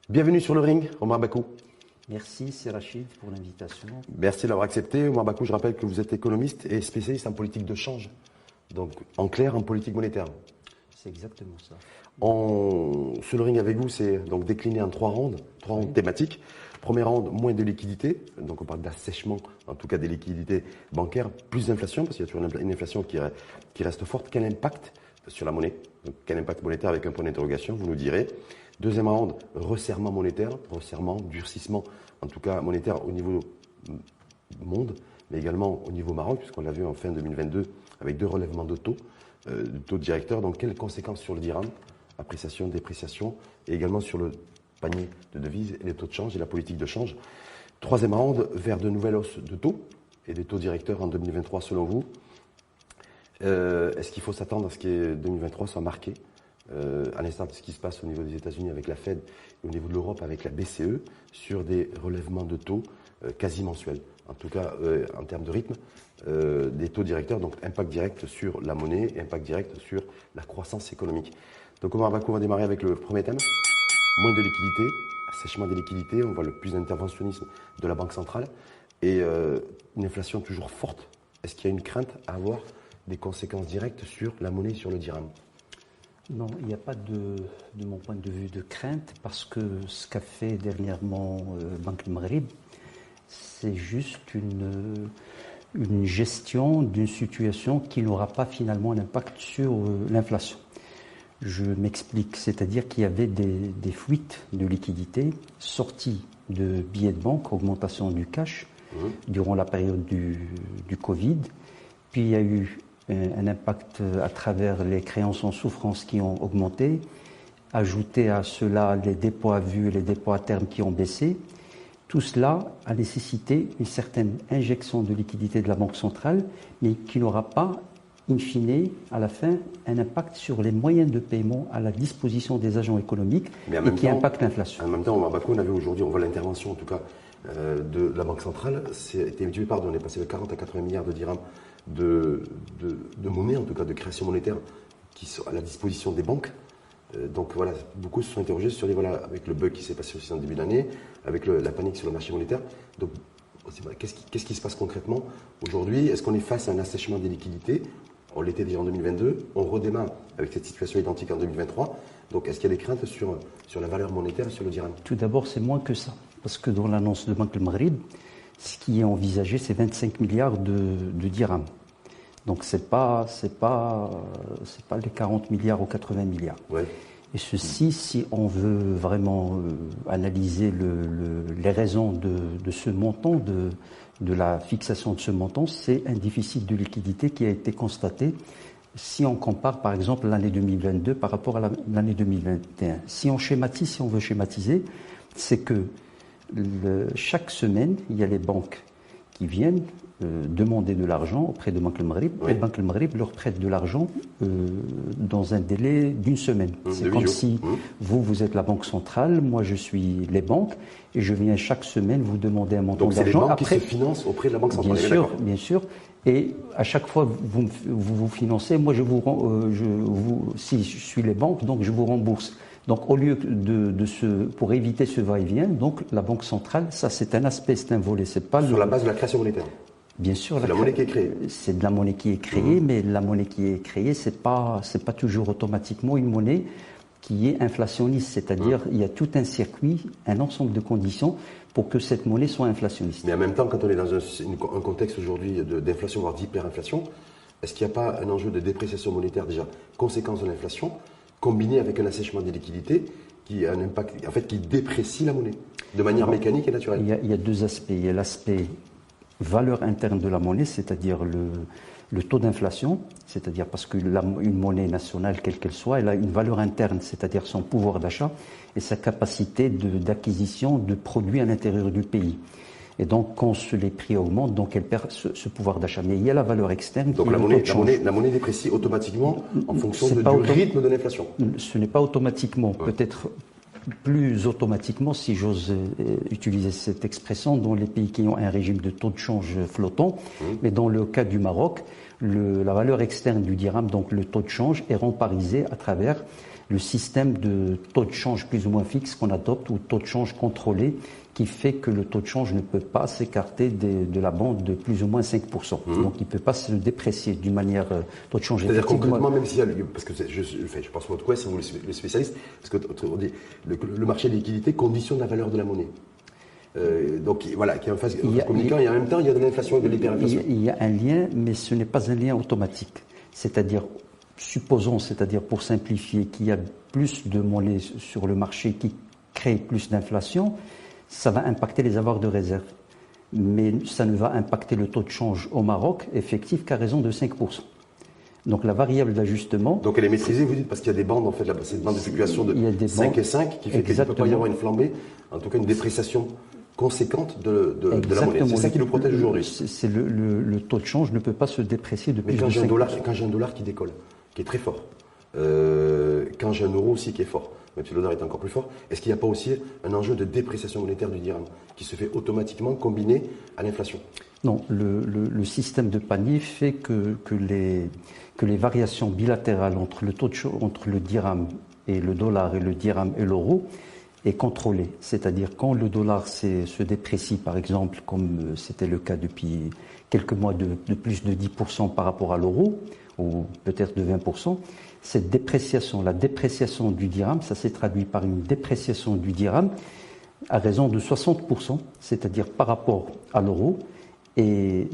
Bienvenue sur le ring, Omar Bakou. Merci, c'est Rachid pour l'invitation. Merci d'avoir accepté. Omar Bakou, je rappelle que vous êtes économiste et spécialiste en politique de change. Donc, en clair, en politique monétaire. C'est exactement ça. Sur le ring avec vous, c'est donc décliné en trois rondes thématiques. Première ronde, moins de liquidités. Donc, on parle d'assèchement, en tout cas des liquidités bancaires, plus d'inflation, parce qu'il y a toujours une inflation qui reste forte. Quel impact sur la monnaie? Donc, quel impact monétaire avec un point d'interrogation, vous nous direz. Deuxième round, resserrement monétaire, durcissement, en tout cas monétaire au niveau monde, mais également au niveau Maroc, puisqu'on l'a vu en fin 2022 avec 2 relèvements de taux directeur. Donc, quelles conséquences sur le dirham, appréciation, dépréciation, et également sur le panier de devises et les taux de change et la politique de change. Troisième round, vers de nouvelles hausses de taux et des taux directeurs en 2023 selon vous. Est-ce qu'il faut s'attendre à ce que 2023 soit marqué à l'instar de ce qui se passe au niveau des États-Unis avec la Fed et au niveau de l'Europe avec la BCE sur des relèvements de taux quasi mensuels. En tout cas, en termes de rythme, des taux directeurs, donc impact direct sur la monnaie et impact direct sur la croissance économique. Donc Omar Bakou va démarrer avec le premier thème. Moins de liquidités, assèchement des liquidités, on voit le plus d'interventionnisme de la Banque centrale et une inflation toujours forte. Est-ce qu'il y a une crainte à avoir des conséquences directes sur la monnaie et sur le dirham? Non, il n'y a pas de mon point de vue de crainte parce que ce qu'a fait dernièrement Banque Maghreb, c'est juste une gestion d'une situation qui n'aura pas finalement un impact sur l'inflation. Je m'explique, c'est-à-dire qu'il y avait des fuites de liquidités, sorties de billets de banque, augmentation du cash durant la période du Covid, puis il y a eu un impact à travers les créances en souffrance qui ont augmenté, ajouté à cela les dépôts à vue et les dépôts à terme qui ont baissé. Tout cela a nécessité une certaine injection de liquidité de la Banque centrale, mais qui n'aura pas, in fine, à la fin, un impact sur les moyens de paiement à la disposition des agents économiques et qui impacte l'inflation. En même temps, Omar Bakou, on avait aujourd'hui, on voit l'intervention en tout cas de la Banque centrale, c'était multiplié par deux, on est passé de 40 à 80 milliards de dirhams de monnaie, en tout cas de création monétaire, qui sont à la disposition des banques. Donc voilà, beaucoup se sont interrogés sur avec le bug qui s'est passé aussi en début d'année, avec la panique sur le marché monétaire. Donc qu'est-ce qui se passe concrètement aujourd'hui? Est-ce qu'on est face à un assèchement des liquidités? On l'était déjà en 2022, on redémarre avec cette situation identique en 2023. Donc est-ce qu'il y a des craintes sur la valeur monétaire et sur le dirham? Tout d'abord, c'est moins que ça, parce que dans l'annonce de Banque Maghreb, ce qui est envisagé, c'est 25 milliards de dirhams. Donc c'est pas les 40 milliards ou 80 milliards. Ouais. Et ceci, si on veut vraiment analyser les raisons de ce montant, de la fixation de ce montant, c'est un déficit de liquidité qui a été constaté si on compare par exemple l'année 2022 par rapport à l'année 2021. Si on veut schématiser, c'est que chaque semaine, il y a les banques qui viennent demander de l'argent auprès de Banque Maghreb, et Banque Maghreb leur prête de l'argent dans un délai d'une semaine. C'est comme si vous êtes la banque centrale, moi je suis les banques, et je viens chaque semaine vous demander un montant d'argent. Donc c'est les banques qui se financent auprès de la banque centrale. Bien sûr. Et à chaque fois vous financez, moi si je suis les banques, donc je vous rembourse. Donc au lieu pour éviter ce va-et-vient, donc la Banque centrale, ça c'est un aspect, c'est un volet, c'est pas sur la base de la création monétaire. Bien sûr, c'est la monnaie qui est créée. C'est de la monnaie qui est créée, mais la monnaie qui est créée, c'est pas toujours automatiquement une monnaie qui est inflationniste, c'est-à-dire il y a tout un circuit, un ensemble de conditions pour que cette monnaie soit inflationniste. Mais en même temps, quand on est dans un contexte aujourd'hui d'inflation, voire d'hyperinflation, est-ce qu'il n'y a pas un enjeu de dépréciation monétaire déjà, conséquence de l'inflation, combiné avec un assèchement des liquidités qui a un impact, en fait, qui déprécie la monnaie de manière mécanique et naturelle? Il y a deux aspects. Il y a l'aspect valeur interne de la monnaie, c'est-à-dire le taux d'inflation, c'est-à-dire parce qu'une monnaie nationale, quelle qu'elle soit, elle a une valeur interne, c'est-à-dire son pouvoir d'achat et sa capacité d'acquisition de produits à l'intérieur du pays. Et donc, quand les prix augmentent, donc elle perd ce pouvoir d'achat. Mais il y a la valeur externe. Donc la monnaie déprécie automatiquement en fonction du rythme de l'inflation. Ce n'est pas automatiquement, peut-être plus automatiquement, si j'ose utiliser cette expression, dans les pays qui ont un régime de taux de change flottant. Mais dans le cas du Maroc, la valeur externe du dirham, donc le taux de change, est reparisé à travers le système de taux de change plus ou moins fixe qu'on adopte, ou taux de change contrôlé, qui fait que le taux de change ne peut pas s'écarter de la bande de plus ou moins 5%. Donc il ne peut pas se déprécier d'une manière taux de change. C'est-à-dire concrètement, même s'il y a, parce que je pense votre quoi, c'est vous le spécialiste, parce que on dit, le marché des liquidités conditionne la valeur de la monnaie. Donc voilà, qui est en phase communicant, et en même temps il y a de l'inflation et de l'hyperinflation. Il y a un lien, mais ce n'est pas un lien automatique. C'est-à-dire, supposons, pour simplifier, qu'il y a plus de monnaie sur le marché qui crée plus d'inflation, ça va impacter les avoirs de réserve. Mais ça ne va impacter le taux de change au Maroc effectif qu'à raison de 5%. Donc la variable d'ajustement... Donc elle est maîtrisée, vous dites, parce qu'il y a des bandes, en fait, c'est une bande de fluctuation de 5 et 5 qui fait qu'il ne peut pas y avoir une flambée, en tout cas une dépréciation conséquente de la monnaie. C'est ça qui nous protège aujourd'hui. C'est le taux de change ne peut pas se déprécier de plus de 5%. Mais quand j'ai un dollar qui décolle, qui est très fort, quand j'ai un euro aussi qui est fort, même si le dollar est encore plus fort, est-ce qu'il n'y a pas aussi un enjeu de dépréciation monétaire du dirham qui se fait automatiquement combiné à l'inflation? Non, le système de panier fait que les variations bilatérales entre le dirham et le dollar, et le dirham et l'euro, est contrôlée. C'est-à-dire quand le dollar se déprécie, par exemple, comme c'était le cas depuis quelques mois, de plus de 10% par rapport à l'euro, ou peut-être de 20%, la dépréciation du dirham, ça s'est traduit par une dépréciation du dirham à raison de 60%, c'est-à-dire par rapport à l'euro, et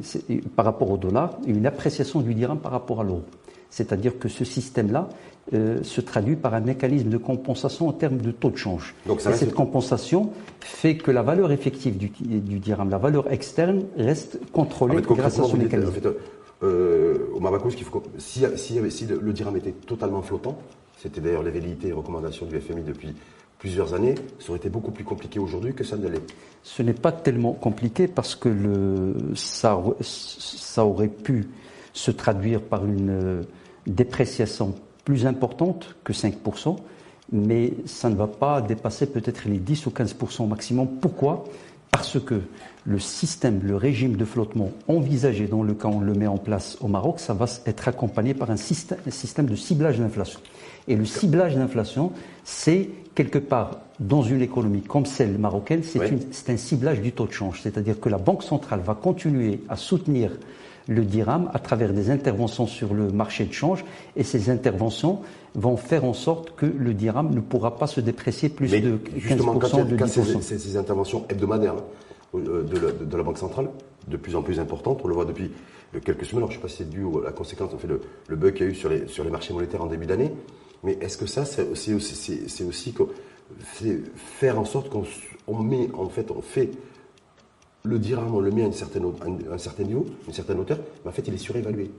par rapport au dollar, et une appréciation du dirham par rapport à l'euro. C'est-à-dire que ce système-là se traduit par un mécanisme de compensation en termes de taux de change. Donc et cette compensation fait que la valeur effective du dirham, la valeur externe, reste contrôlée grâce à ce mécanisme. Au Maroc, si le dirham était totalement flottant, c'était d'ailleurs les velléités et recommandations du FMI depuis plusieurs années, ça aurait été beaucoup plus compliqué aujourd'hui que ça ne l'est. Ce n'est pas tellement compliqué parce que ça aurait pu se traduire par une dépréciation plus importante que 5%, mais ça ne va pas dépasser peut-être les 10 ou 15% maximum. Pourquoi ? Parce que le régime de flottement envisagé dans le cas où on le met en place au Maroc, ça va être accompagné par un système de ciblage d'inflation. Et le ciblage d'inflation, c'est quelque part dans une économie comme celle marocaine, c'est un ciblage du taux de change. C'est-à-dire que la Banque centrale va continuer à soutenir le dirham à travers des interventions sur le marché de change, et ces interventions vont faire en sorte que le dirham ne pourra pas se déprécier plus de 15%, de 10%. Ces interventions hebdomadaires de la Banque centrale, de plus en plus importantes, on le voit depuis quelques semaines, alors je ne sais pas si c'est dû à la conséquence, en fait, le bug qu'il y a eu sur les marchés monétaires en début d'année, mais est-ce que ça, c'est aussi faire en sorte qu'on fait le dirham, on le met à un certain niveau, une certaine hauteur, mais en fait, il est surévalué.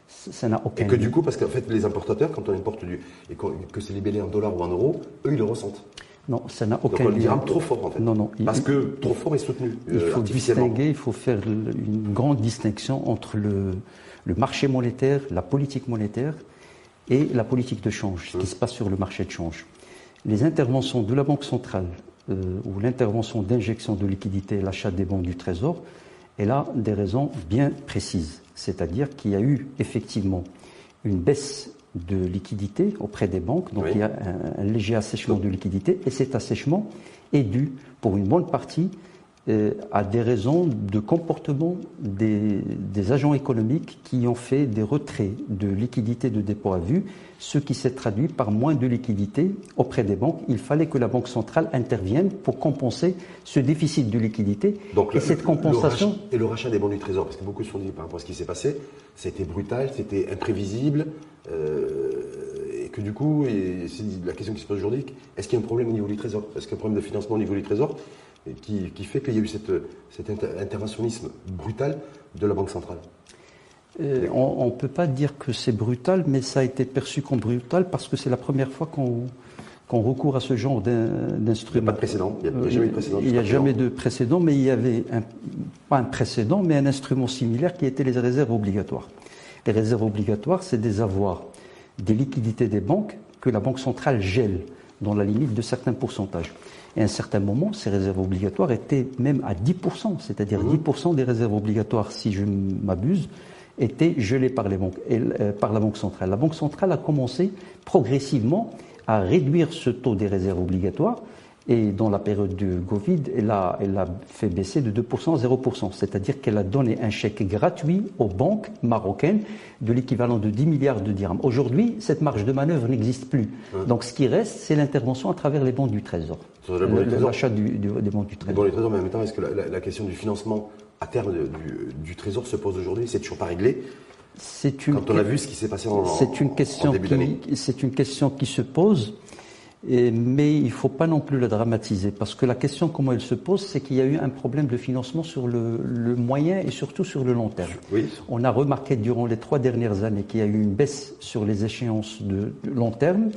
Ça n'a aucun. Et que du coup, parce qu'en fait, les importateurs, quand on importe et que c'est libellé en dollars ou en euros, eux, ils le ressentent. Non, ça n'a aucun. Donc, le dirham trop fort, en fait. Non. Parce que trop fort est soutenu. Il faut distinguer, il faut faire une grande distinction entre le marché monétaire, la politique monétaire et la politique de change, ce qui se passe sur le marché de change. Les interventions de la Banque centrale ou l'intervention d'injection de liquidités, l'achat des bons du Trésor, elle a des raisons bien précises. C'est-à-dire qu'il y a eu effectivement une baisse de liquidité auprès des banques, donc il y a un léger assèchement de liquidité, et cet assèchement est dû pour une bonne partie à des raisons de comportement des agents économiques qui ont fait des retraits de liquidités de dépôt à vue, ce qui s'est traduit par moins de liquidités auprès des banques. Il fallait que la Banque centrale intervienne pour compenser ce déficit de liquidité. Donc cette compensation... Le rachat des bons du Trésor, parce que beaucoup se sont dit par rapport à ce qui s'est passé, c'était brutal, c'était imprévisible, et que du coup, c'est la question qui se pose aujourd'hui, est-ce qu'il y a un problème au niveau du Trésor? Est-ce qu'il y a un problème de financement au niveau du Trésor qui fait qu'il y a eu cet interventionnisme brutal de la Banque centrale? On ne peut pas dire que c'est brutal, mais ça a été perçu comme brutal parce que c'est la première fois qu'on qu'on recourt à ce genre d'instrument. Il n'y a pas de précédent. Il n'y a jamais eu de précédent. Il n'y a jamais de précédent, mais il y avait pas un précédent, mais un instrument similaire qui était les réserves obligatoires. Les réserves obligatoires, c'est des avoirs, des liquidités des banques que la Banque centrale gèle dans la limite de certains pourcentages. Et à un certain moment, ces réserves obligatoires étaient même à 10%, c'est-à-dire 10% des réserves obligatoires, si je ne m'abuse, étaient gelées par les banques, par la Banque centrale. La Banque centrale a commencé progressivement à réduire ce taux des réserves obligatoires. Et dans la période du Covid, elle a fait baisser de 2% à 0%. C'est-à-dire qu'elle a donné un chèque gratuit aux banques marocaines de l'équivalent de 10 milliards de dirhams. Aujourd'hui, cette marge de manœuvre n'existe plus. Donc ce qui reste, c'est l'intervention à travers les bons du Trésor. L'achat des bons du Trésor. Bon, les Trésors, mais en même temps, est-ce que la question du financement à terme du Trésor se pose aujourd'hui? C'est toujours pas réglé. Quand on a vu ce qui s'est passé en début d'année. C'est une question qui se pose. Mais il ne faut pas non plus la dramatiser, parce que la question, comment elle se pose, c'est qu'il y a eu un problème de financement sur le moyen et surtout sur le long terme. Oui. On a remarqué durant les 3 dernières années qu'il y a eu une baisse sur les échéances de long terme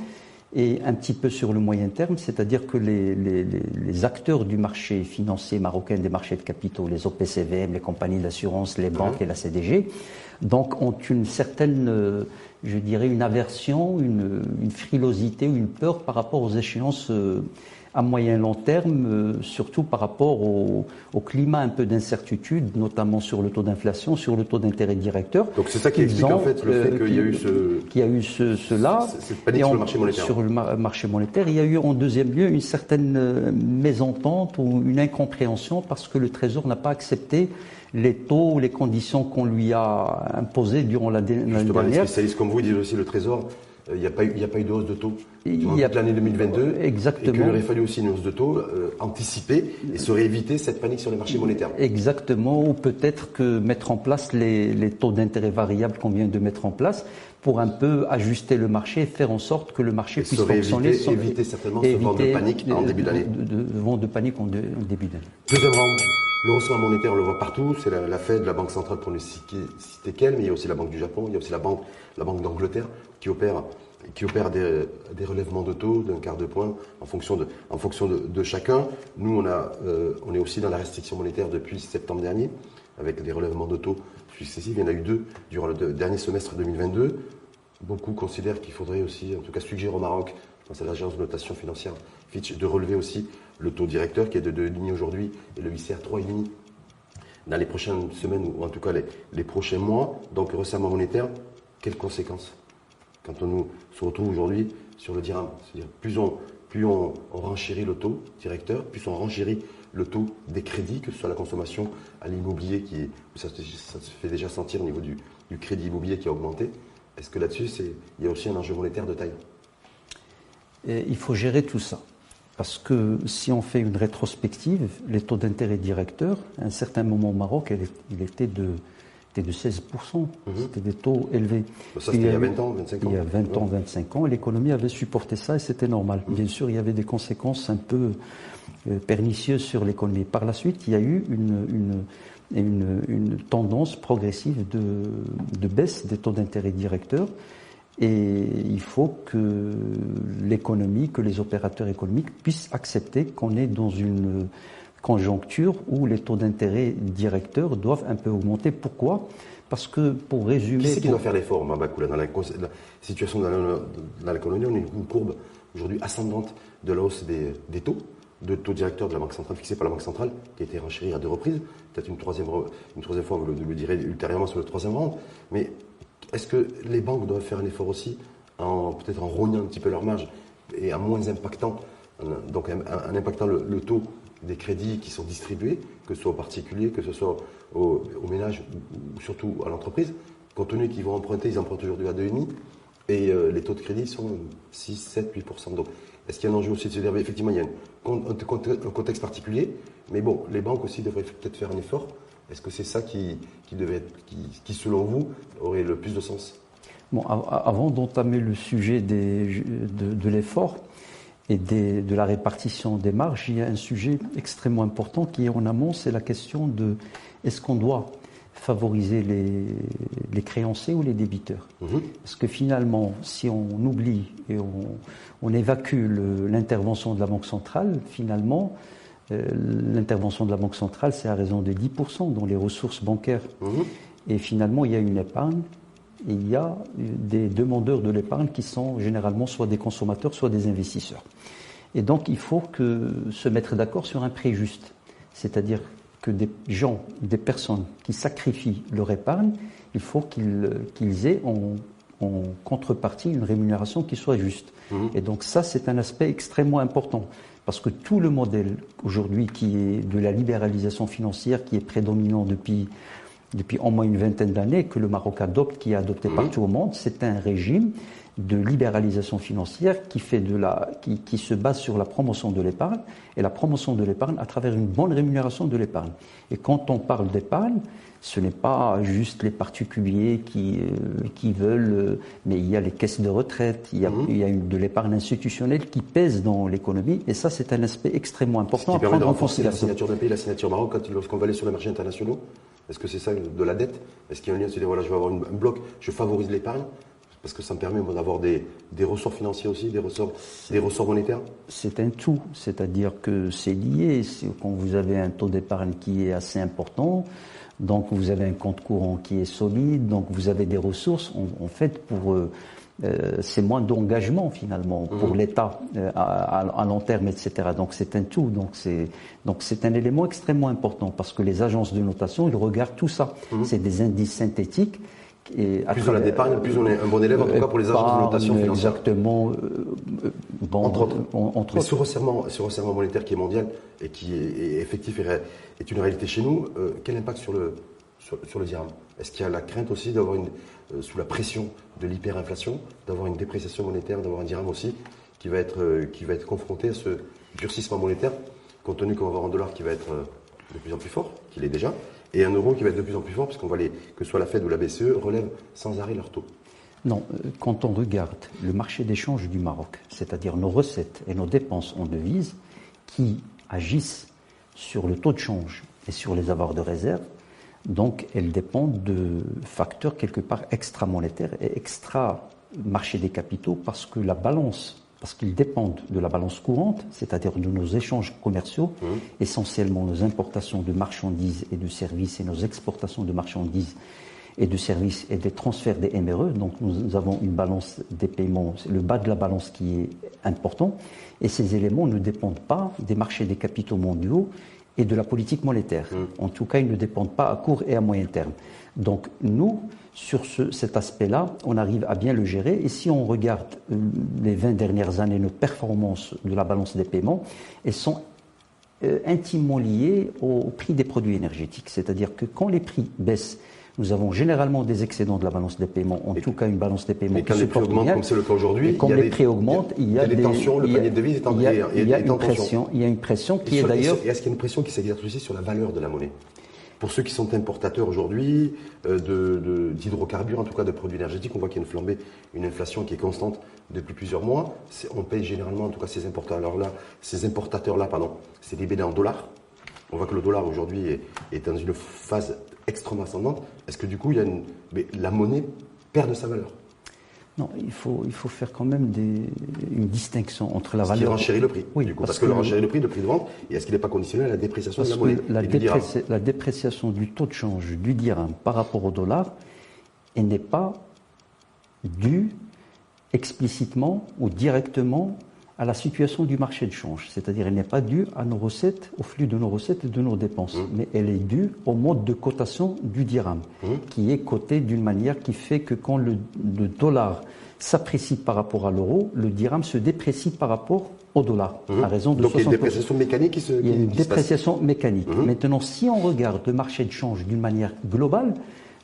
et un petit peu sur le moyen terme, c'est-à-dire que les acteurs du marché financier marocain, des marchés de capitaux, les OPCVM, les compagnies d'assurance, les banques et la CDG, donc ont une certaine, je dirais, une aversion, une frilosité ou une peur par rapport aux échéances à moyen long terme, surtout par rapport au climat un peu d'incertitude, notamment sur le taux d'inflation, sur le taux d'intérêt directeur. Donc c'est ça qui explique en fait le fait qu'il y a eu cela. Cette panique sur le marché monétaire. Sur le marché monétaire, il y a eu en deuxième lieu une certaine mésentente ou une incompréhension parce que le Trésor n'a pas accepté les taux ou les conditions qu'on lui a imposées durant l'année dernière. Justement, les spécialistes comme vous disent aussi le Trésor, il n'y a pas eu de hausse de taux durant toute l'année 2022. Exactement. Et qu'il aurait fallu aussi une hausse de taux anticipée et ça aurait évité cette panique sur les marchés monétaires. Exactement, ou peut-être que mettre en place les taux d'intérêt variables qu'on vient de mettre en place pour un peu ajuster le marché et faire en sorte que le marché puisse fonctionner. Éviter certainement ce vent de panique en début d'année. Vent de panique en début d'année. Deuxième round. Le ressort monétaire, on le voit partout. C'est la Fed, la Banque centrale pour ne citer qu'elle, mais il y a aussi la Banque du Japon, il y a aussi la Banque d'Angleterre qui opère des relèvements de taux d'un quart de point en fonction de chacun. Nous, on est aussi dans la restriction monétaire depuis septembre dernier, avec des relèvements de taux successifs. Il y en a eu 2 durant le dernier semestre 2022. Beaucoup considèrent qu'il faudrait aussi, en tout cas, suggérer au Maroc, je pense à l'agence de notation financière Fitch, de relever aussi le taux directeur qui est de 2,5 aujourd'hui et le ICR 3,5 dans les prochaines semaines ou en tout cas les prochains mois. Donc le resserrement monétaire, quelles conséquences quand on se retrouve aujourd'hui sur le dirham? C'est-à-dire plus on renchérit le taux directeur, plus on renchérit le taux des crédits, que ce soit la consommation à l'immobilier, ça se fait déjà sentir au niveau du crédit immobilier qui a augmenté. Est-ce que là-dessus, il y a aussi un enjeu monétaire de taille? Il faut gérer tout ça. Parce que si on fait une rétrospective, les taux d'intérêt directeurs, à un certain moment au Maroc, il était de 16%. C'était des taux élevés. Ça, c'était il y a 20 ans, 25 ans. Il y a 20 ans, 25 ans, et l'économie avait supporté ça et c'était normal. Bien sûr, il y avait des conséquences un peu pernicieuses sur l'économie. Par la suite, il y a eu une tendance progressive de baisse des taux d'intérêt directeurs. Et il faut que l'économie, que les opérateurs économiques puissent accepter qu'on est dans une conjoncture où les taux d'intérêt directeurs doivent un peu augmenter. Pourquoi? Parce que, pour résumer... Qui c'est qui doit faire l'effort, Mabakoula? Dans la situation dans l'économie, on a une courbe aujourd'hui ascendante de la hausse des taux directeurs de la Banque centrale, fixés par la Banque centrale, qui a été renchérie à 2 reprises. Peut-être une troisième fois, vous le direz ultérieurement sur le troisième round. Mais est-ce que les banques doivent faire un effort aussi, peut-être en rognant un petit peu leur marge et en moins impactant, donc en impactant le taux des crédits qui sont distribués, que ce soit aux particuliers, que ce soit aux ménages ou surtout à l'entreprise, compte tenu qu'ils vont emprunter, ils empruntent aujourd'hui à 2,5 et les taux de crédit sont 6, 7, 8%. Donc, est-ce qu'il y a un enjeu aussi de se dire, effectivement, il y a un contexte particulier, mais bon, les banques aussi devraient peut-être faire un effort. Est-ce que c'est ça qui selon vous, aurait le plus de sens? Bon, avant d'entamer le sujet de l'effort et de la répartition des marges, il y a un sujet extrêmement important qui est en amont, c'est la question de est-ce qu'on doit favoriser les créanciers ou les débiteurs. Parce que finalement, si on oublie et on évacue l'intervention de la Banque centrale, finalement, l'intervention de la Banque centrale, c'est à raison de 10% dans les ressources bancaires. Et finalement, il y a une épargne et il y a des demandeurs de l'épargne qui sont généralement soit des consommateurs, soit des investisseurs. Et donc, il faut se mettre d'accord sur un prix juste. C'est-à-dire que des gens, des personnes qui sacrifient leur épargne, il faut qu'ils aient en contrepartie une rémunération qui soit juste. Et donc ça, c'est un aspect extrêmement important. Parce que tout le modèle aujourd'hui qui est de la libéralisation financière, qui est prédominant depuis au moins une vingtaine d'années, que le Maroc adopte, qui est adopté partout au monde, c'est un régime de libéralisation financière qui se base sur la promotion de l'épargne, et la promotion de l'épargne à travers une bonne rémunération de l'épargne. Et quand on parle d'épargne, ce n'est pas juste les particuliers qui veulent, mais il y a les caisses de retraite, il y a de l'épargne institutionnelle qui pèse dans l'économie, et ça c'est un aspect extrêmement important à prendre en considération. La signature d'un pays, la signature Maroc, lorsqu'on va aller sur les marchés internationaux, est-ce que c'est ça de la dette? Est-ce qu'il y a un lien? C'est-à-dire, voilà, je vais avoir un bloc, je favorise l'épargne, parce que ça me permet d'avoir des ressorts financiers aussi, des ressorts monétaires? C'est un tout, c'est-à-dire que c'est lié. Quand vous avez un taux d'épargne qui est assez important, donc vous avez un compte courant qui est solide, donc vous avez des ressources, en fait, c'est moins d'engagement finalement pour l'État à long terme, etc. Donc c'est un tout, donc c'est un élément extrêmement important parce que les agences de notation, ils regardent tout ça. C'est des indices synthétiques. Et plus on a d'épargne, plus on est un bon élève, en tout cas pour les agences de notation financière. Exactement. Entre autres. Mais ce resserrement monétaire qui est mondial et qui est effectif et est une réalité chez nous, quel impact sur le dirham? Est-ce qu'il y a la crainte aussi d'avoir sous la pression de l'hyperinflation, d'avoir une dépréciation monétaire, d'avoir un dirham aussi qui va être confronté à ce durcissement monétaire, compte tenu qu'on va avoir un dollar qui va être de plus en plus fort, qu'il est déjà, et un euro qui va être de plus en plus fort, puisqu'on va que ce soit la Fed ou la BCE, relèvent sans arrêt leurs taux. Non, quand on regarde le marché d'échange du Maroc, c'est-à-dire nos recettes et nos dépenses en devises, qui agissent sur le taux de change et sur les avoirs de réserve, donc elles dépendent de facteurs quelque part extra-monétaires et extra-marché des capitaux, parce qu'ils dépendent de la balance courante, c'est-à-dire de nos échanges commerciaux, essentiellement nos importations de marchandises et de services et nos exportations de marchandises et de services et des transferts des MRE. Donc nous avons une balance des paiements, le bas de la balance qui est important, et ces éléments ne dépendent pas des marchés des capitaux mondiaux et de la politique monétaire. En tout cas, ils ne dépendent pas à court et à moyen terme. Donc nous, sur cet aspect-là, on arrive à bien le gérer. Et si on regarde les 20 dernières années, nos performances de la balance des paiements, elles sont intimement liées au prix des produits énergétiques. C'est-à-dire que quand les prix baissent, nous avons généralement des excédents de la balance des paiements, en tout cas une balance des paiements qui se porte bien. Mais quand les prix augmentent, comme c'est le cas aujourd'hui, quand les prix augmentent, il y a des tensions, le panier de devises est en tension. Il y a une pression qui est d'ailleurs... Et est-ce qu'il y a une pression qui s'exerce aussi sur la valeur de la monnaie? Pour ceux qui sont importateurs aujourd'hui d'hydrocarbures, en tout cas de produits énergétiques, on voit qu'il y a une flambée, une inflation qui est constante depuis plusieurs mois. On paye généralement, en tout cas ces importateurs-là, c'est libellé en dollars. On voit que le dollar aujourd'hui est dans une phase extrêmement ascendante. Est-ce que du coup, la monnaie perd de sa valeur? Non, il faut faire quand même une distinction entre la valeur... Qui renchérit le prix, oui, du coup, parce que le renchérit le prix de vente, et est-ce qu'il n'est pas conditionné à la dépréciation de la monnaie? La dépréciation du taux de change du dirham par rapport au dollar, elle n'est pas due explicitement ou directement à la situation du marché de change. C'est-à-dire, elle n'est pas due à nos recettes, au flux de nos recettes et de nos dépenses, mais elle est due au mode de cotation du dirham, qui est coté d'une manière qui fait que quand le dollar s'apprécie par rapport à l'euro, le dirham se déprécie par rapport au dollar, à raison de 60%. Donc il y a une dépréciation mécanique Il y a une dépréciation mécanique. Maintenant, si on regarde le marché de change d'une manière globale,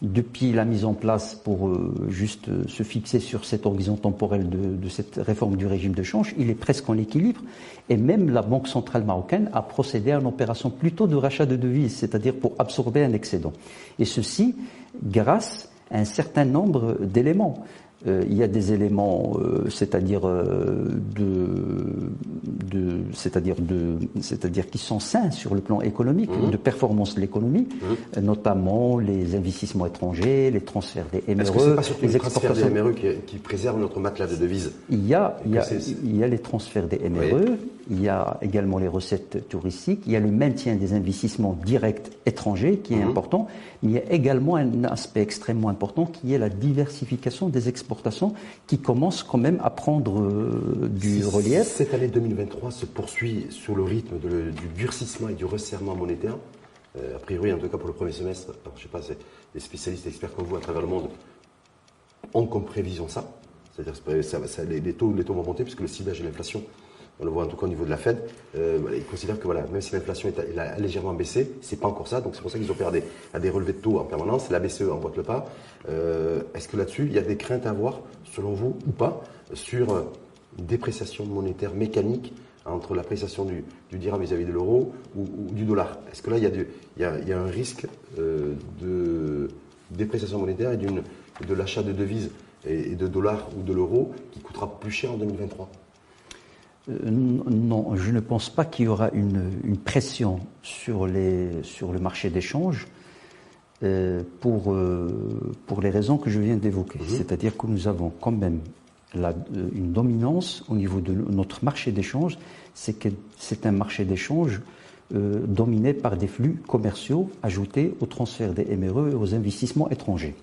depuis la mise en place, pour juste se fixer sur cet horizon temporel de cette réforme du régime de change, il est presque en équilibre. Et même la Banque centrale marocaine a procédé à une opération plutôt de rachat de devises, c'est-à-dire pour absorber un excédent. Et ceci grâce à un certain nombre d'éléments. Il y a des éléments, c'est-à-dire qui sont sains sur le plan économique, de performance de l'économie, notamment les investissements étrangers, les transferts des MRE, est-ce que c'est pas surtout les les transferts exportations. des MRE qui préservent notre matelas de devises? Il y a les transferts des MRE, oui. Il y a également les recettes touristiques, il y a le maintien des investissements directs étrangers qui est important, mais il y a également un aspect extrêmement important qui est la diversification des exportations qui commence quand même à prendre du relief. Cette année 2023 se poursuit sous le rythme du durcissement et du resserrement monétaire. A priori, en tout cas pour le premier semestre, alors, je ne sais pas, les spécialistes experts comme vous à travers le monde ont comme prévision ça. C'est-à-dire que les taux vont monter puisque le ciblage de l'inflation, on le voit en tout cas au niveau de la Fed, ils considèrent que voilà, même si l'inflation a légèrement baissé, c'est pas encore ça, donc c'est pour ça qu'ils opèrent à des relevés de taux en permanence. La BCE emboîte le pas. Est-ce que là-dessus, il y a des craintes à avoir, selon vous, ou pas, sur une dépréciation monétaire mécanique entre l'appréciation du dirham vis-à-vis de l'euro ou du dollar? Est-ce que là, il y a un risque de dépréciation monétaire et de l'achat de devises et de dollars ou de l'euro qui coûtera plus cher en 2023? Non, je ne pense pas qu'il y aura une pression sur le marché d'échange pour les raisons que je viens d'évoquer. C'est-à-dire que nous avons quand même une dominance au niveau de notre marché d'échange, c'est que c'est un marché d'échange dominé par des flux commerciaux ajoutés au transfert des MRE et aux investissements étrangers.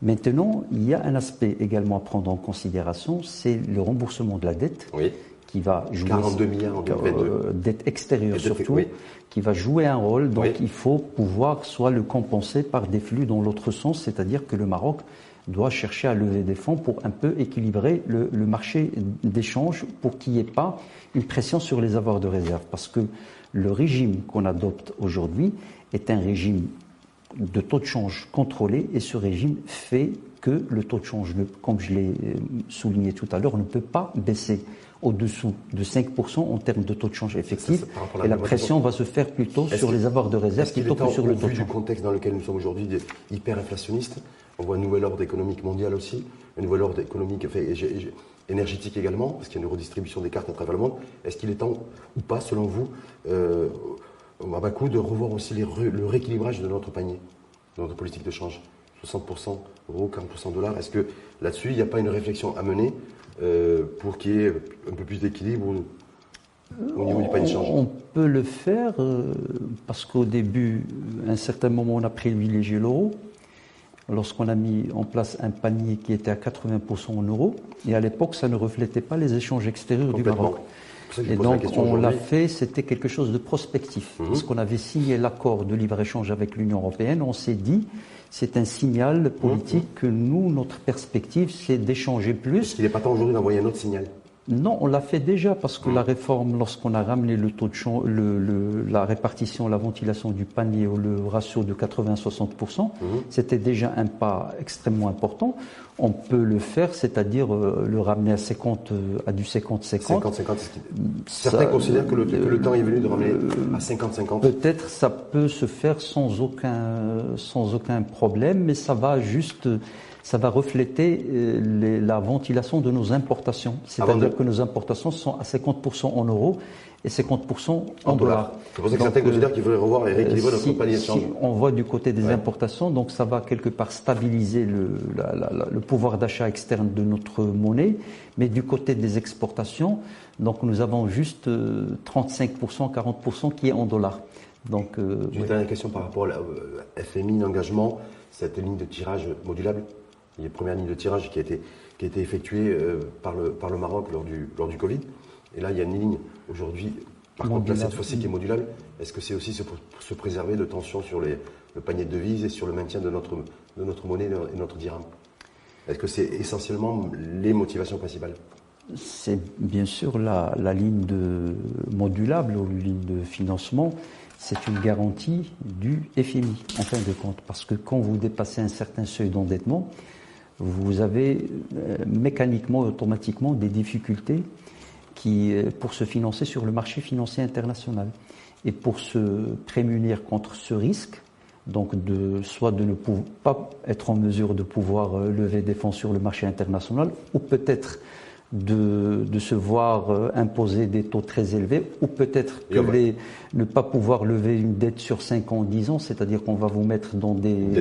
Maintenant, il y a un aspect également à prendre en considération, c'est le remboursement de la dette. Oui. Qui va jouer 42 milliards en 2022. Dette extérieure surtout, qui va jouer un rôle. Donc il faut pouvoir soit le compenser par des flux dans l'autre sens, c'est-à-dire que le Maroc doit chercher à lever des fonds pour un peu équilibrer le marché d'échange pour qu'il n'y ait pas une pression sur les avoirs de réserve. Parce que le régime qu'on adopte aujourd'hui est un régime de taux de change contrôlé et ce régime fait que le taux de change, comme je l'ai souligné tout à l'heure, ne peut pas baisser au-dessous de 5% en termes de taux de change effectif. Et la pression va se faire plutôt sur les avoirs de réserve plutôt que sur le taux de change. Au vu du contexte dans lequel nous sommes aujourd'hui, hyper-inflationniste, on voit un nouvel ordre économique mondial aussi, un nouvel ordre économique énergétique également, parce qu'il y a une redistribution des cartes à travers le monde. Est-ce qu'il est temps ou pas, selon vous, à bas coût, de revoir aussi le rééquilibrage de notre panier, de notre politique de change? 60% euros, 40% dollars. Est-ce que là-dessus, il n'y a pas une réflexion à mener pour qu'il y ait un peu plus d'équilibre au niveau du panier de change? On peut le faire parce qu'au début, à un certain moment, on a privilégié l'euro. Lorsqu'on a mis en place un panier qui était à 80% en euros, et à l'époque, ça ne reflétait pas les échanges extérieurs du Maroc. Et donc, on l'a fait, c'était quelque chose de prospectif. Parce qu'on avait signé l'accord de libre-échange avec l'Union européenne, on s'est dit, c'est un signal politique que nous, notre perspective, c'est d'échanger plus. Est-ce qu'il n'est pas temps aujourd'hui d'envoyer un autre signal? Non, on l'a fait déjà parce que la réforme, lorsqu'on a ramené le taux de change, la répartition, la ventilation du panier ou le ratio de 80-60%, c'était déjà un pas extrêmement important. On peut le faire, c'est-à-dire le ramener à 50, à du 50-50. 50-50, certains considèrent que le temps est venu de ramener à 50-50. Peut-être ça peut se faire sans aucun problème, mais ça va refléter la ventilation de nos importations. C'est-à-dire que nos importations sont à 50% en euros et 50% en dollars. C'est pour ça que certains considèrent qu'il faudrait revoir et rééquilibrer notre panier de change. Si on voit du côté des importations, donc ça va quelque part stabiliser le pouvoir d'achat externe de notre monnaie, mais du côté des exportations, donc nous avons juste 35%, 40% qui est en dollars. Donc, j'ai une dernière question par rapport à FMI, l'engagement, cette ligne de tirage modulable. Il y a une première ligne de tirage qui a été effectuée par le Maroc lors du Covid. Et là, il y a une ligne aujourd'hui, par contre, là, cette fois-ci qui est modulable. Est-ce que c'est aussi se préserver de tensions sur le panier de devises et sur le maintien de notre monnaie et notre dirham? Est-ce que c'est essentiellement les motivations principales? C'est bien sûr la ligne modulable ou ligne de financement. C'est une garantie du FMI, en fin de compte. Parce que quand vous dépassez un certain seuil d'endettement, vous avez mécaniquement, automatiquement des difficultés pour se financer sur le marché financier international. Et pour se prémunir contre ce risque, donc soit de ne pas être en mesure de pouvoir lever des fonds sur le marché international, ou peut-être de se voir imposer des taux très élevés, ou peut-être ne pas pouvoir lever une dette sur 5 ans, 10 ans, c'est-à-dire qu'on va vous mettre dans une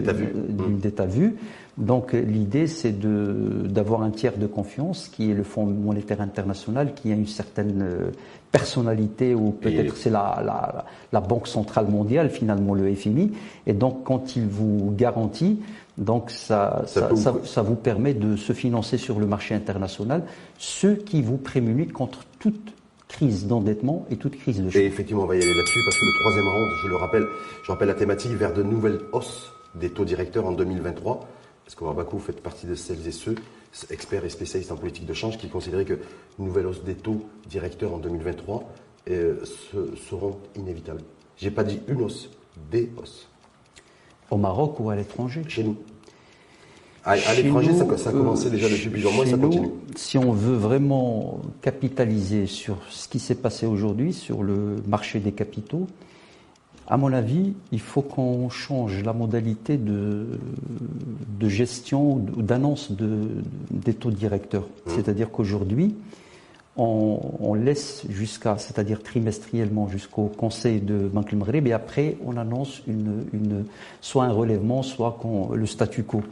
dette à vue. Donc l'idée, c'est d'avoir un tiers de confiance, qui est le Fonds monétaire international, qui a une certaine personnalité, ou peut-être c'est la Banque centrale mondiale, finalement le FMI, et donc quand il vous garantit, donc ça vous permet de se financer sur le marché international, ce qui vous prémunit contre toute crise d'endettement et toute crise de change. Et effectivement, on va y aller là-dessus, parce que le troisième round, je rappelle la thématique, vers de nouvelles hausses des taux directeurs en 2023. Parce que Bakou fait partie de celles et ceux, experts et spécialistes en politique de change, qui considéraient qu'une nouvelle hausse des taux directeurs en 2023 seront inévitables. J'ai pas dit une hausse, des hausses. Au Maroc ou à l'étranger? Chez nous. À l'étranger, ça a commencé déjà depuis plusieurs mois et ça continue. Si on veut vraiment capitaliser sur ce qui s'est passé aujourd'hui sur le marché des capitaux, à mon avis, il faut qu'on change la modalité de gestion ou d'annonce des taux directeurs. C'est-à-dire qu'aujourd'hui, on laisse c'est-à-dire trimestriellement jusqu'au conseil de Banque du Maghreb, et après on annonce soit un relèvement, soit le statu quo.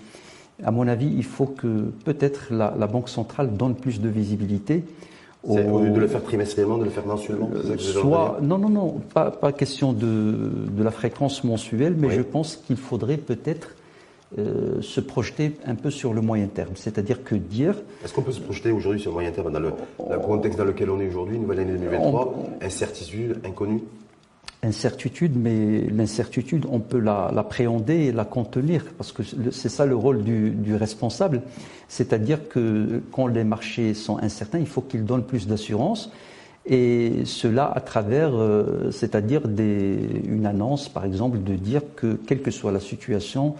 À mon avis, il faut que peut-être la Banque centrale donne plus de visibilité. Au lieu de le faire trimestriellement, de le faire mensuellement, c'est ça que Non, pas question de la fréquence mensuelle, mais je pense qu'il faudrait peut-être se projeter un peu sur le moyen terme. C'est-à-dire que dire... Est-ce qu'on peut se projeter aujourd'hui sur le moyen terme dans le contexte dans lequel on est aujourd'hui, nouvelle année 2023, incertitude, inconnue? Incertitude, mais l'incertitude, on peut l'appréhender et la contenir, parce que c'est ça le rôle du responsable. C'est-à-dire que quand les marchés sont incertains, il faut qu'ils donnent plus d'assurance, et cela à travers, c'est-à-dire une annonce, par exemple, de dire que quelle que soit la situation,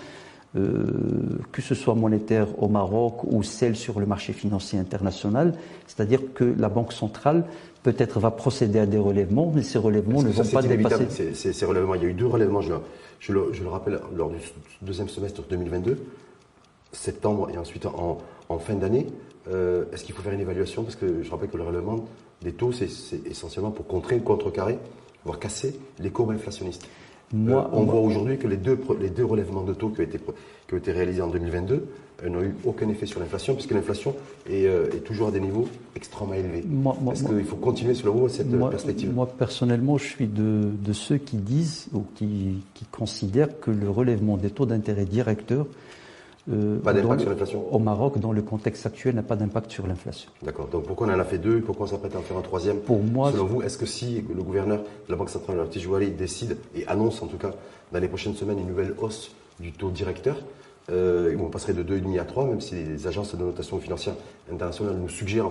que ce soit monétaire au Maroc ou celle sur le marché financier international, c'est-à-dire que la Banque centrale peut-être va procéder à des relèvements, mais ces relèvements ne vont pas dépasser. Ces relèvements, il y a eu 2 relèvements, je le rappelle, lors du deuxième semestre 2022, septembre et ensuite en fin d'année. Est-ce qu'il faut faire une évaluation? Parce que je rappelle que le relèvement des taux, c'est essentiellement pour contrecarrer, voire casser les courbes inflationnistes. On voit aujourd'hui que les deux relèvements de taux qui ont été réalisés en 2022 n'ont eu aucun effet sur l'inflation, puisque l'inflation est toujours à des niveaux extrêmement élevés. Est-ce qu'il faut continuer, selon vous, cette perspective? Moi, personnellement, je suis de ceux qui disent ou qui considèrent que le relèvement des taux d'intérêt directeurs pas d'impact sur l'inflation au Maroc, dans le contexte actuel, n'a pas d'impact sur l'inflation. D'accord. Donc pourquoi on en a fait 2? Pourquoi on s'apprête à en faire un 3e? Pour moi, selon vous, est-ce que si le gouverneur de la Banque centrale, Tijouari, décide et annonce en tout cas dans les prochaines semaines une nouvelle hausse du taux directeur, on passerait de 2,5 à 3, même si les agences de notation financière internationale nous suggèrent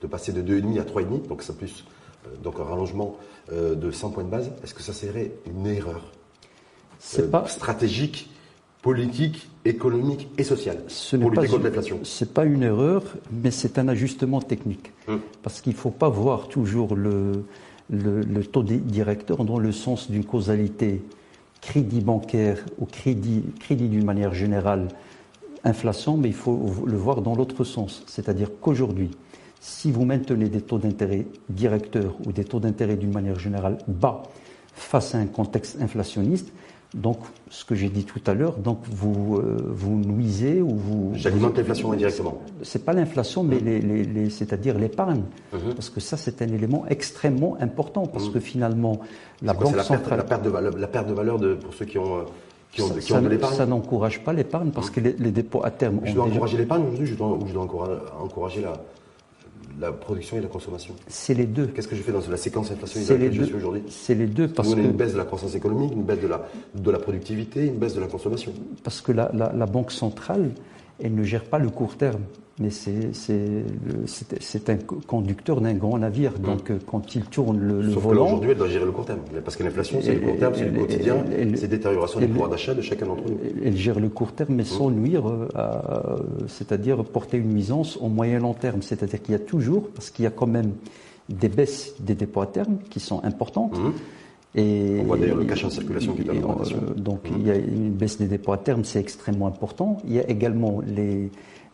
de passer de 2,5 à 3,5, donc ça plus donc un rallongement de 100 points de base. Est-ce que ça serait une erreur stratégique, politique, économique et sociale pour lutter contre l'inflation? Ce n'est pas une erreur, mais c'est un ajustement technique. Parce qu'il ne faut pas voir toujours le taux directeur dans le sens d'une causalité crédit bancaire ou crédit d'une manière générale, inflation, mais il faut le voir dans l'autre sens. C'est-à-dire qu'aujourd'hui, si vous maintenez des taux d'intérêt directeurs ou des taux d'intérêt d'une manière générale bas face à un contexte inflationniste, donc ce que j'ai dit tout à l'heure, donc vous nuisez ou vous... J'alimente l'inflation indirectement. C'est pas l'inflation, mais c'est-à-dire l'épargne. Parce que ça, c'est un élément extrêmement important, parce que finalement, la Banque centrale... La perte de valeur pour ceux qui ont de l'épargne. Ça n'encourage pas l'épargne, parce que les dépôts à terme... Je dois encourager l'épargne aujourd'hui, je dois encourager la production et la consommation. C'est les deux. Qu'est-ce que je fais dans la séquence inflationniste dans laquelle je suis aujourd'hui? C'est les deux, parce que... une baisse de la croissance économique, une baisse de la productivité, une baisse de la consommation. Parce que la Banque centrale, elle ne gère pas le court terme, mais c'est un conducteur d'un grand navire. Donc quand il tourne le volant... Aujourd'hui, elle doit gérer le court terme. Parce que l'inflation, c'est le court terme, c'est le quotidien, c'est détérioration du pouvoir d'achat de chacun d'entre nous. Elle gère le court terme, mais sans nuire, c'est-à-dire porter une nuisance au moyen long terme. C'est-à-dire qu'il y a toujours, parce qu'il y a quand même des baisses des dépôts à terme qui sont importantes, Et, on voit d'ailleurs le cash en circulation qui est en augmentation. Donc il y a une baisse des dépôts à terme, c'est extrêmement important. Il y a également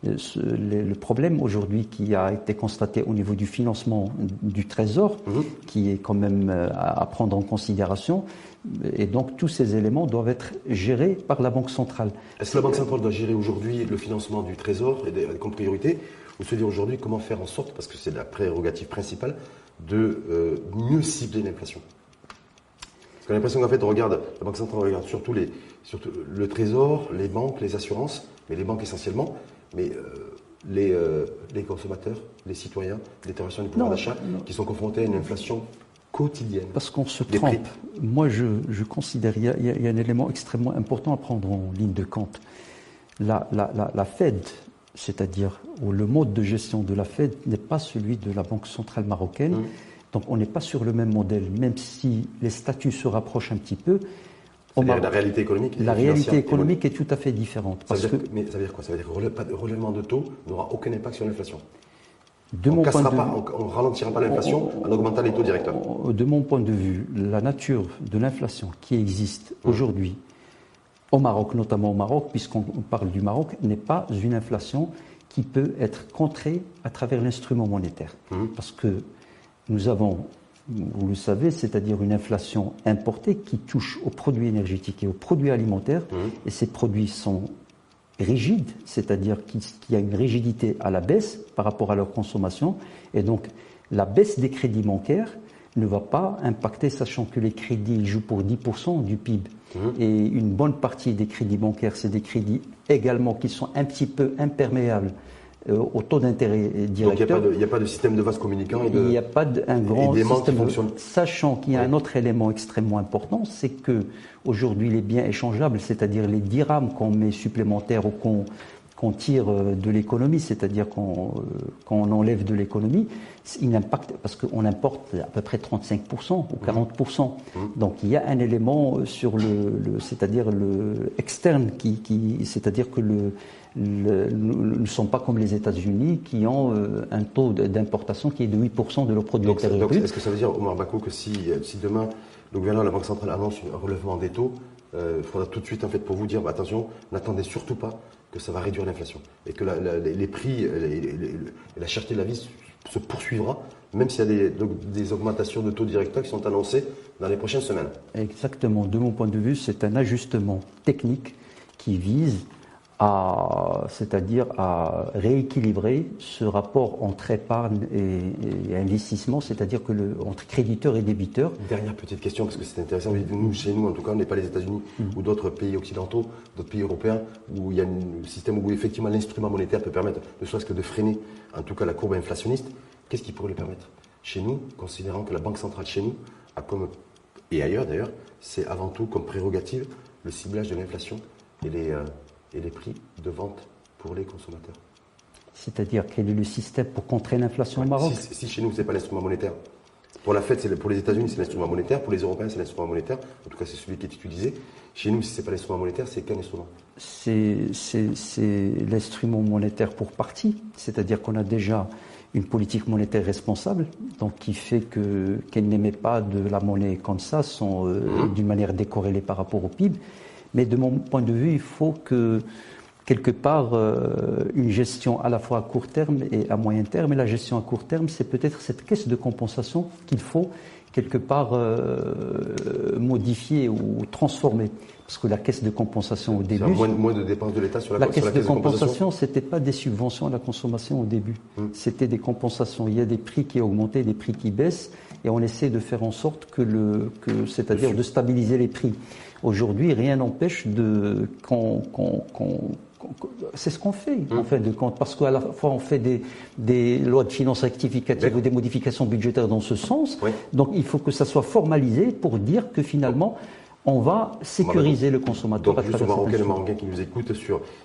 le problème aujourd'hui qui a été constaté au niveau du financement du Trésor, qui est quand même à prendre en considération. Et donc tous ces éléments doivent être gérés par la Banque centrale. Est-ce que la Banque centrale doit gérer aujourd'hui le financement du Trésor comme priorité, ou se dire aujourd'hui comment faire en sorte, parce que c'est la prérogative principale, de mieux cibler l'inflation? Parce qu'on a l'impression qu'en fait, la Banque centrale regarde surtout le Trésor, les banques, les assurances, mais les banques essentiellement, mais les consommateurs, les citoyens, les détentions du pouvoir d'achat, qui sont confrontés à une inflation quotidienne. Parce qu'on se trompe. Moi, je considère qu'il y a un élément extrêmement important à prendre en ligne de compte. La Fed, c'est-à-dire le mode de gestion de la Fed n'est pas celui de la Banque centrale marocaine. Donc on n'est pas sur le même modèle, même si les statuts se rapprochent un petit peu. La réalité économique est tout à fait différente. Mais ça veut dire quoi? Ça veut dire que le relèvement de taux n'aura aucun impact sur l'inflation. On ne ralentira pas l'inflation en augmentant les taux directeurs. De mon point de vue, la nature de l'inflation qui existe aujourd'hui au Maroc, notamment au Maroc, puisqu'on parle du Maroc, n'est pas une inflation qui peut être contrée à travers l'instrument monétaire. Parce que nous avons, vous le savez, c'est-à-dire une inflation importée qui touche aux produits énergétiques et aux produits alimentaires. Et ces produits sont rigides, c'est-à-dire qu'il y a une rigidité à la baisse par rapport à leur consommation. Et donc, la baisse des crédits bancaires ne va pas impacter, sachant que les crédits jouent pour 10% du PIB. Et une bonne partie des crédits bancaires, c'est des crédits également qui sont un petit peu imperméables au taux d'intérêt directeur. Donc il n'y a pas de système de vase communicant il n'y a pas un grand système. Sachant qu'il y a un autre élément extrêmement important, c'est que aujourd'hui les biens échangeables, c'est-à-dire les dirhams qu'on met supplémentaires ou qu'on tire de l'économie, c'est-à-dire qu'on enlève de l'économie, il impacte parce qu'on importe à peu près 35% ou 40%. Donc il y a un élément sur c'est-à-dire le externe c'est-à-dire que nous ne sommes pas comme les États-Unis qui ont un taux d'importation qui est de 8% de leurs produits intérieurs bruts. Est-ce que ça veut dire, Omar Bakou, que si demain le gouvernement de la Banque centrale annonce un relèvement des taux, il faudra tout de suite en fait pour vous dire attention, n'attendez surtout pas que ça va réduire l'inflation et que les prix et la cherté de la vie se poursuivra, même s'il y a des augmentations de taux directeurs qui sont annoncées dans les prochaines semaines? Exactement. De mon point de vue, c'est un ajustement technique qui vise c'est-à-dire à rééquilibrer ce rapport entre épargne et investissement, c'est-à-dire que entre créditeurs et débiteurs. Dernière petite question, parce que c'est intéressant. Nous, chez nous, en tout cas, on n'est pas les États-Unis ou d'autres pays occidentaux, d'autres pays européens, où il y a un système où effectivement l'instrument monétaire peut permettre, ne serait-ce que de freiner, en tout cas, la courbe inflationniste. Qu'est-ce qui pourrait le permettre? Chez nous, considérant que la Banque centrale chez nous a et ailleurs d'ailleurs, c'est avant tout comme prérogative le ciblage de l'inflation et les prix de vente pour les consommateurs. C'est-à-dire quel est le système pour contrer l'inflation au Maroc? Si chez nous, ce n'est pas l'instrument monétaire. Pour la Fed, pour les États-Unis, c'est l'instrument monétaire. Pour les Européens, c'est l'instrument monétaire. En tout cas, c'est celui qui est utilisé. Chez nous, si ce n'est pas l'instrument monétaire, c'est quel instrument? C'est l'instrument monétaire pour partie. C'est-à-dire qu'on a déjà une politique monétaire responsable, donc qui fait qu'elle n'émet pas de la monnaie comme ça, d'une manière décorrélée par rapport au PIB. Mais de mon point de vue, il faut que, quelque part, une gestion à la fois à court terme et à moyen terme. Et la gestion à court terme, c'est peut-être cette caisse de compensation qu'il faut, quelque part, modifier ou transformer. Parce que la caisse de compensation au début... Moins de dépenses de l'État sur la caisse de compensation, ce n'était pas des subventions à la consommation au début. C'était des compensations. Il y a des prix qui augmentaient, des prix qui baissent, et on essaie de faire en sorte c'est-à-dire de stabiliser les prix. Aujourd'hui, rien n'empêche c'est ce qu'on fait, en fin de compte, parce qu'à la fois on fait des lois de finances rectificatives ou des modifications budgétaires dans ce sens. Donc il faut que ça soit formalisé pour dire que finalement on va sécuriser le consommateur. Donc juste aux Marocains qui nous écoutent,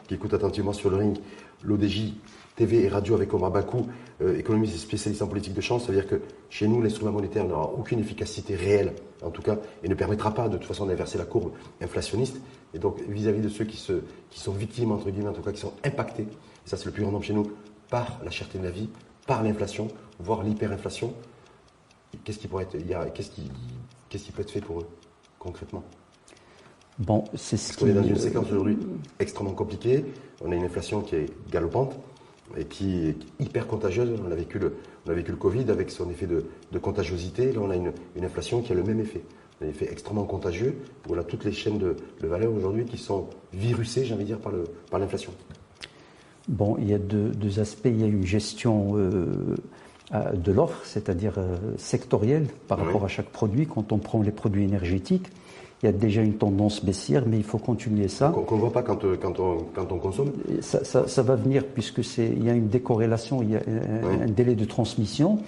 qui écoutent attentivement sur le ring, l'ODJ TV et radio avec Omar Bakou, économiste et spécialiste en politique de change, ça veut dire que chez nous, l'instrument monétaire n'aura aucune efficacité réelle, en tout cas, et ne permettra pas de toute façon d'inverser la courbe inflationniste. Et donc, vis-à-vis de ceux qui sont victimes, entre guillemets, en tout cas, qui sont impactés, et ça c'est le plus grand nombre chez nous, par la cherté de la vie, par l'inflation, voire l'hyperinflation, qu'est-ce qui pourrait être, Qu'est-ce qui peut être fait pour eux, concrètement? Bon, c'est ce Parce qu'on est dans une séquence aujourd'hui extrêmement compliquée. On a une inflation qui est galopante et qui est hyper contagieuse. On a vécu le Covid avec son effet de contagiosité. Là, on a une inflation qui a le même effet. Un effet extrêmement contagieux où on a toutes les chaînes de valeur aujourd'hui qui sont virusées, j'ai envie de dire, par l'inflation. Bon, il y a deux aspects. Il y a une gestion de l'offre, c'est-à-dire sectorielle par rapport à chaque produit. Quand on prend les produits énergétiques, il y a déjà une tendance baissière, mais il faut continuer ça. Qu'on ne voit pas quand on consomme. Ça va venir puisque il y a une décorrélation, il y a un délai de transmission,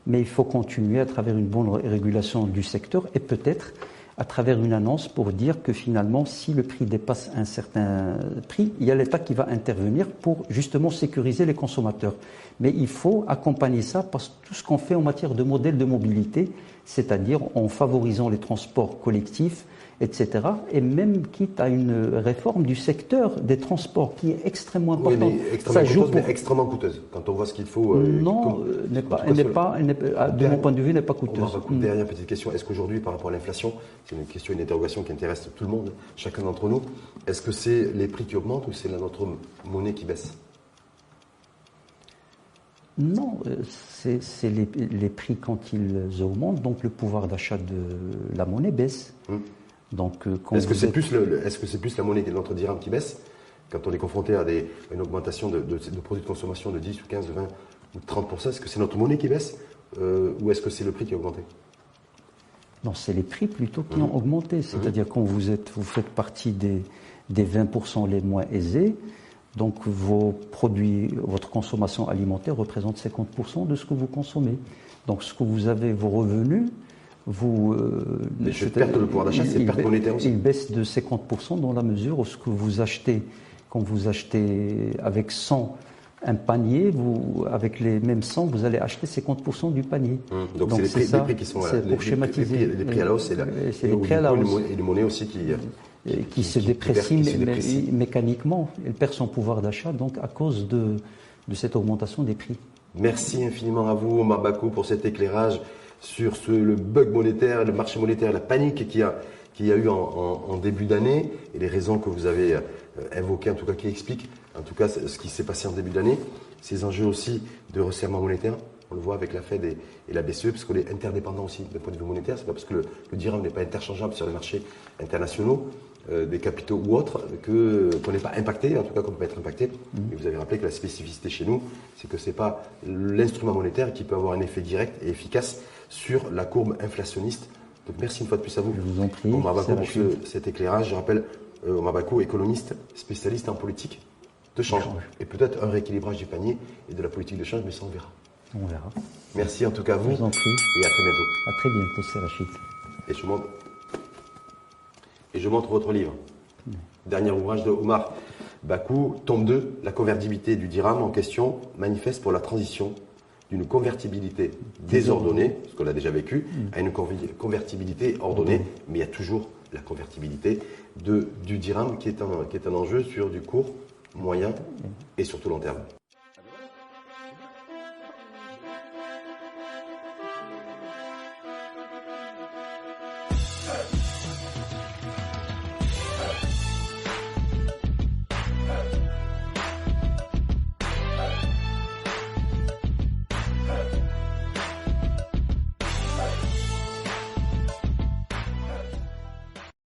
mais il faut continuer à travers une bonne régulation du secteur et peut-être à travers une annonce pour dire que finalement, si le prix dépasse un certain prix, il y a l'État qui va intervenir pour justement sécuriser les consommateurs. Mais il faut accompagner ça par tout ce qu'on fait en matière de modèle de mobilité, c'est-à-dire en favorisant les transports collectifs, etc. Et même quitte à une réforme du secteur des transports qui est extrêmement importante. Oui, mais extrêmement coûteuse. Quand on voit ce qu'il faut. Non, de mon point de vue, n'est pas coûteuse. Dernière petite question. Est-ce qu'aujourd'hui, par rapport à l'inflation, c'est une question, une interrogation qui intéresse tout le monde, chacun d'entre nous, est-ce que c'est les prix qui augmentent ou c'est notre monnaie qui baisse? Non, c'est les prix quand ils augmentent, donc le pouvoir d'achat de la monnaie baisse. Donc, est-ce que c'est plus la monnaie de notre dirham qui baisse quand on est confronté à une augmentation de produits de consommation de 10 ou 15, 20 ou 30%? Est-ce que c'est notre monnaie qui baisse ou est-ce que c'est le prix qui a augmenté? Non, c'est les prix plutôt qui ont augmenté. C'est-à-dire quand vous faites partie des 20% les moins aisés, donc vos produits, votre consommation alimentaire représente 50% de ce que vous consommez. Donc ce que vous avez, vos revenus, cette perte de pouvoir d'achat, c'est perte monétaire aussi. Il baisse de 50% dans la mesure où ce que vous achetez, quand vous achetez avec 100 un panier, avec les mêmes 100, vous allez acheter 50% du panier. Donc c'est les prix qui sont pour schématiser. Les prix à la hausse, c'est les prix à la hausse. Et les monnaies aussi qui se déprécient mécaniquement. Elle perd son pouvoir d'achat donc à cause de cette augmentation des prix. Merci infiniment à vous, Omar Bakou, pour cet éclairage sur le bug monétaire, le marché monétaire, la panique qu'il y a eu en début d'année et les raisons que vous avez évoquées, en tout cas qui expliquent en tout cas ce qui s'est passé en début d'année, ces enjeux aussi de resserrement monétaire. On le voit avec la Fed et la BCE, parce qu'on est interdépendant aussi d'un point de vue monétaire. C'est pas parce que le dirham n'est pas interchangeable sur les marchés internationaux, des capitaux ou autres, qu'on n'est pas impacté, en tout cas qu'on ne peut pas être impacté. Et vous avez rappelé que la spécificité chez nous, c'est que ce n'est pas l'instrument monétaire qui peut avoir un effet direct et efficace sur la courbe inflationniste. Donc merci une fois de plus à vous. Je vous en prie. Omar Bakou pour cet éclairage. Je rappelle, Omar Bakou, économiste, spécialiste en politique de change. Et peut-être un rééquilibrage du panier et de la politique de change, mais ça on verra. On verra. Merci en tout cas à vous. Je vous en prie. Et à très bientôt. À très bientôt, c'est Rachid. Et je montre votre livre. Dernier ouvrage de Omar Bakou, tome 2, la convertibilité du dirham en question, manifeste pour la transition d'une convertibilité désordonnée, ce qu'on a déjà vécu, à une convertibilité ordonnée, mais il y a toujours la convertibilité du dirham qui est un enjeu sur du court, moyen et surtout long terme.